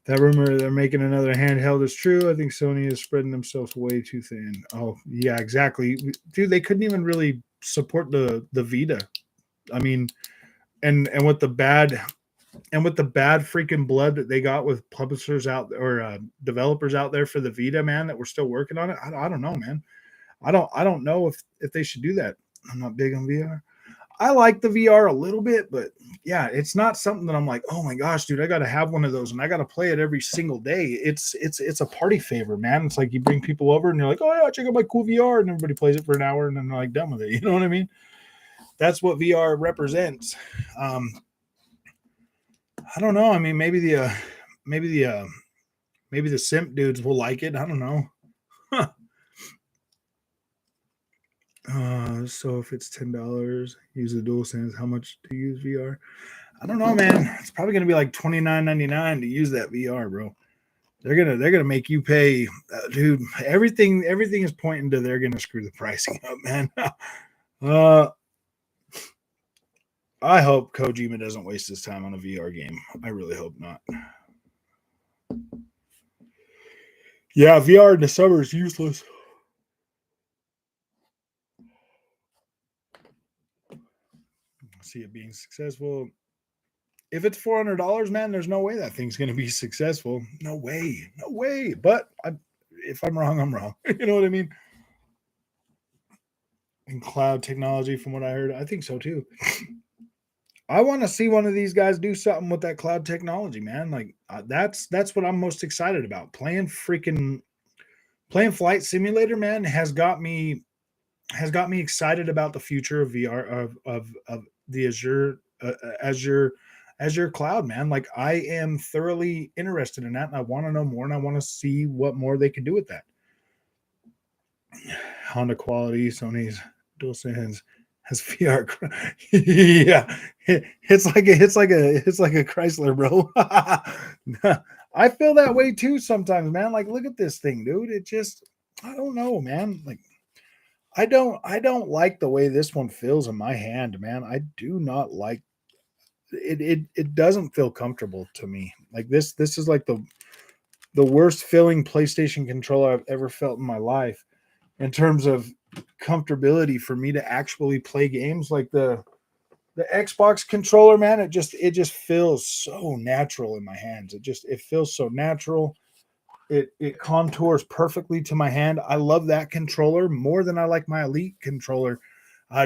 That rumor they're making another handheld is true. I think Sony is spreading themselves way too thin. Oh, yeah, exactly. Dude, they couldn't even really support the Vita. I mean, and with the bad freaking blood that they got with publishers out or developers out there for the Vita, man, that we're still working on it. I don't know, man. I don't know if they should do that. I'm not big on VR. I like the VR a little bit, but yeah, it's not something that I'm like, oh my gosh, dude, I got to have one of those and I got to play it every single day. It's a party favor, man. It's like you bring people over and you're like, oh yeah, check out my cool VR, and everybody plays it for an hour and then they're like done with it. You know what I mean? That's what VR represents. I don't know. I mean, maybe the simp dudes will like it. I don't know. Huh. So if it's $10, use the DualSense. How much to use VR? I don't know, man. It's probably gonna be like $29.99 to use that VR, bro. They're gonna make you pay, dude. Everything is pointing to they're gonna screw the pricing up, man. I hope Kojima doesn't waste his time on a VR game. I really hope not. Yeah, VR in the summer is useless. See it being successful. If it's $400, man, there's no way that thing's going to be successful. No way. No way. But if I'm wrong, I'm wrong. You know what I mean? And cloud technology, from what I heard, I think so too. I want to see one of these guys do something with that cloud technology, man. Like that's what I'm most excited about. Playing Flight Simulator, man, has got me excited about the future of VR of the Azure cloud, man. Like I am thoroughly interested in that, and I want to know more, and I want to see what more they can do with that. Honda quality, Sony's DualSense has VR. Yeah, it's like a Chrysler, bro. I feel that way too sometimes, man. Like, look at this thing, dude. It just, I don't know, man. Like, I don't like the way this one feels in my hand, man. I do not like it. It doesn't feel comfortable to me. Like this is like the worst feeling PlayStation controller I've ever felt in my life in terms of comfortability for me to actually play games. Like the Xbox controller, man, it just feels so natural in my hands. It feels so natural. It contours perfectly to my hand. I love that controller more than I like my Elite controller,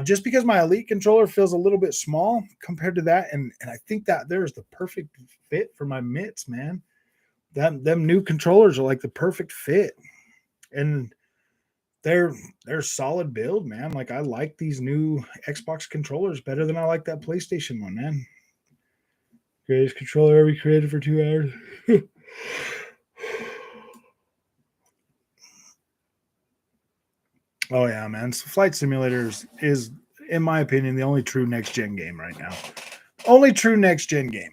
just because my Elite controller feels a little bit small compared to that, and I think that there's the perfect fit for my mitts, man. Them new controllers are like the perfect fit, and they're solid build, man. Like I like these new Xbox controllers better than I like that PlayStation one, man. Greatest controller ever created for 2 hours. Oh yeah, man. So Flight Simulators is, in my opinion, the only true next gen game right now. Only true next gen game.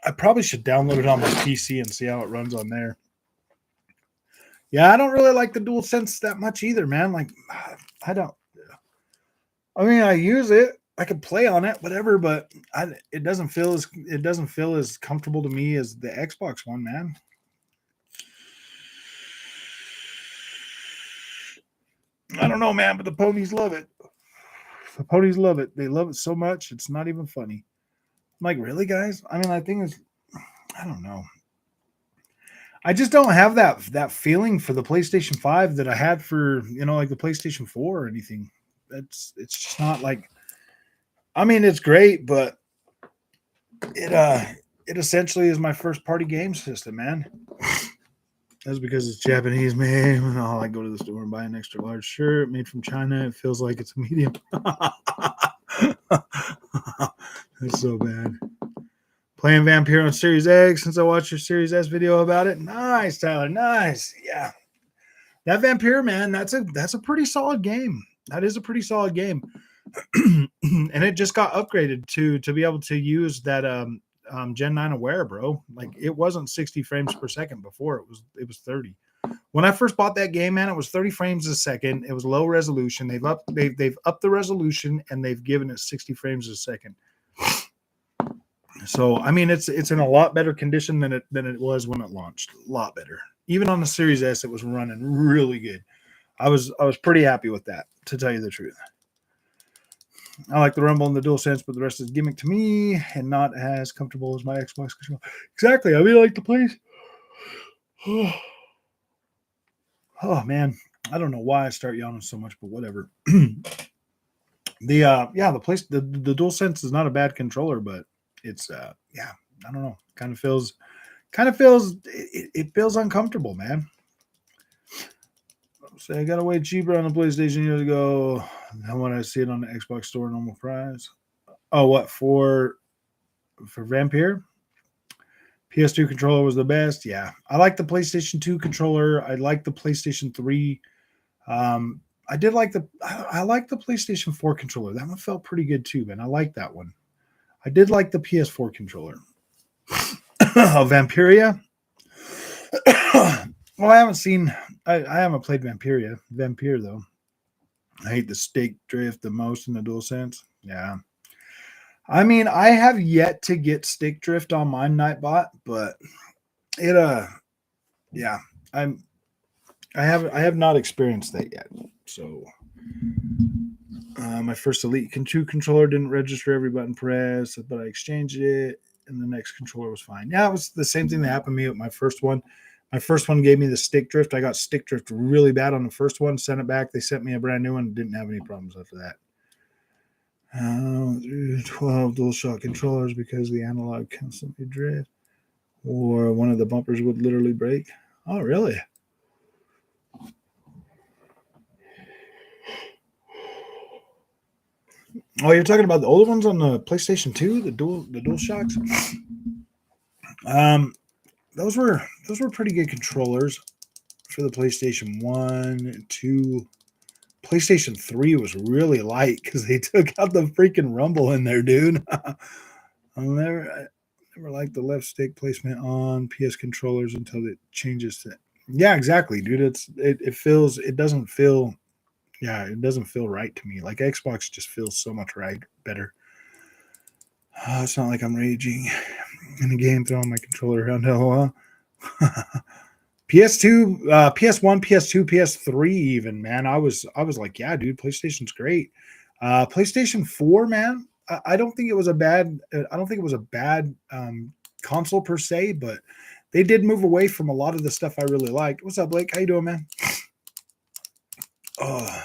I probably should download it on my PC and see how it runs on there. Yeah, I don't really like the DualSense that much either, man. Like, I don't. I mean, I use it. I can play on it, whatever, but it doesn't feel as comfortable to me as the Xbox one, man. I don't know, man, but the ponies love it. The ponies love it. They love it so much, it's not even funny. I'm like, really, guys? I mean, I think it's, I don't know. I just don't have that feeling for the PlayStation 5 that I had for, like the PlayStation 4 or anything. It's just not like, I mean, it's great, but it essentially is my first party game system, man. That's because it's Japanese made. Oh, I go to the store and buy an extra large shirt made from China. It feels like it's a medium. That's so bad. Playing Vampire on Series X since I watched your Series S video about it. Nice, Tyler. Nice. Yeah. That Vampire, man, that's a pretty solid game. That is a pretty solid game. And it just got upgraded to be able to use that Gen 9 Aware, bro. Like it wasn't 60 frames per second before. It was 30. When I first bought that game, man, it was 30 frames a second. It was low resolution. They've upped the resolution and they've given it 60 frames a second. So I mean, it's in a lot better condition than it was when it launched. A lot better. Even on the Series S, it was running really good. I was pretty happy with that, to tell you the truth. I like the rumble and the DualSense, but the rest is gimmick to me and not as comfortable as my Xbox controller. Exactly. I really like the place. Oh man, I don't know why I start yawning so much, but whatever. The DualSense is not a bad controller, but it's I don't know. Kind of feels it feels uncomfortable, man. So I got away cheaper on the PlayStation years ago than when I see it on the Xbox store normal price. Oh, what for Vampire? PS2 controller was the best. Yeah, I like the PlayStation 2 controller. I like the PlayStation 3. I did like I like the PlayStation 4 controller. That one felt pretty good too, man. I like that one. I did like the PS4 controller. Vampiria. Well, I haven't seen. I haven't played Vampire though. I hate the stake drift the most in the DualSense. Yeah. I mean, I have yet to get stick drift on my Nightbot, but it yeah, I have not experienced that yet. So my first Elite 2 controller didn't register every button press, but I exchanged it and the next controller was fine. Yeah, it was the same thing that happened to me with my first one. My first one gave me the stick drift. I got stick drift really bad on the first one, sent it back. They sent me a brand new one, didn't have any problems after that. 12 DualShock controllers because the analog constantly drift, or one of the bumpers would literally break. Oh, really? Oh, you're talking about the older ones on the PlayStation 2, the DualShocks? Those were pretty good controllers for the PlayStation 1, 2. PlayStation 3 was really light because they took out the freaking rumble in there, dude. I never liked the left stick placement on PS controllers until it changes to. Yeah, exactly, dude. It doesn't feel right to me. Like Xbox just feels so much better. It's not like I'm raging in the game throwing my controller around. LOL. PS2, PS1, PS2, PS3, even, man. I was like, yeah, dude, PlayStation's great. PlayStation 4, man. I don't think it was a bad. I don't think it was a bad console per se, but they did move away from a lot of the stuff I really liked. What's up, Blake? How you doing, man? Oh,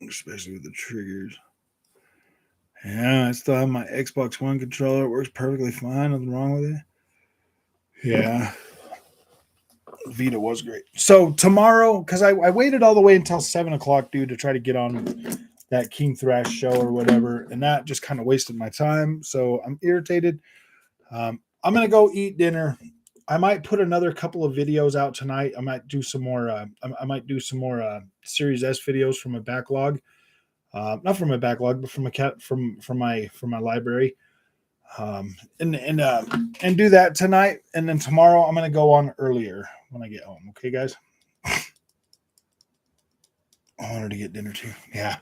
especially with the triggers. Yeah, I still have my Xbox One controller. It works perfectly fine. Nothing wrong with it. Yeah. Vita was great. So tomorrow, because I waited all the way until 7 o'clock, dude, to try to get on that King Thrash show or whatever, and that just kind of wasted my time. So I'm irritated. I'm gonna go eat dinner. I might put another couple of videos out tonight. I might do some more. I might do some more Series S videos from a backlog. Not from my backlog, but from my library. And do that tonight, and then tomorrow I'm gonna go on earlier when I get home. Okay, guys. I wanted to get dinner too. Yeah,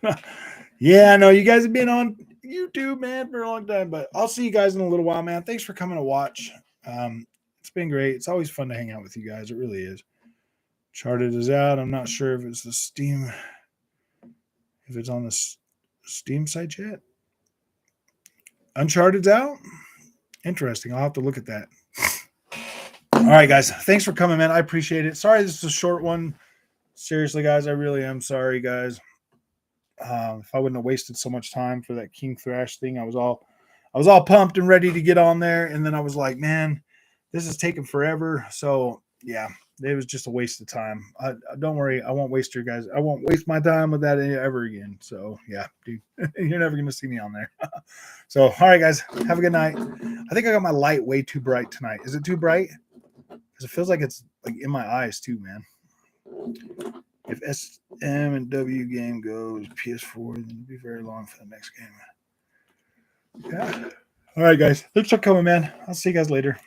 yeah. I know you guys have been on YouTube, man, for a long time, but I'll see you guys in a little while, man. Thanks for coming to watch. It's been great. It's always fun to hang out with you guys. It really is. Charted is out. I'm not sure if it's the Steam, if it's on the Steam site yet. Uncharted's out. Interesting. I'll have to look at that. All right, guys. Thanks for coming, man. I appreciate it. Sorry, this is a short one. Seriously, guys, I really am sorry, guys. If I wouldn't have wasted so much time for that King Thrash thing, I was all pumped and ready to get on there, and then I was like, man, this is taking forever. So yeah, it was just a waste of time. Don't worry, I won't waste I won't waste my time with that ever again. So yeah, dude, you're never gonna see me on there. So all right, guys, have a good night. I think I got my light way too bright tonight. Is it too bright? Because it feels like it's like in my eyes too, man. If SM and W game goes PS4, then it'll be very long for the next game. Yeah. All right, guys. Thanks for coming, man. I'll see you guys later.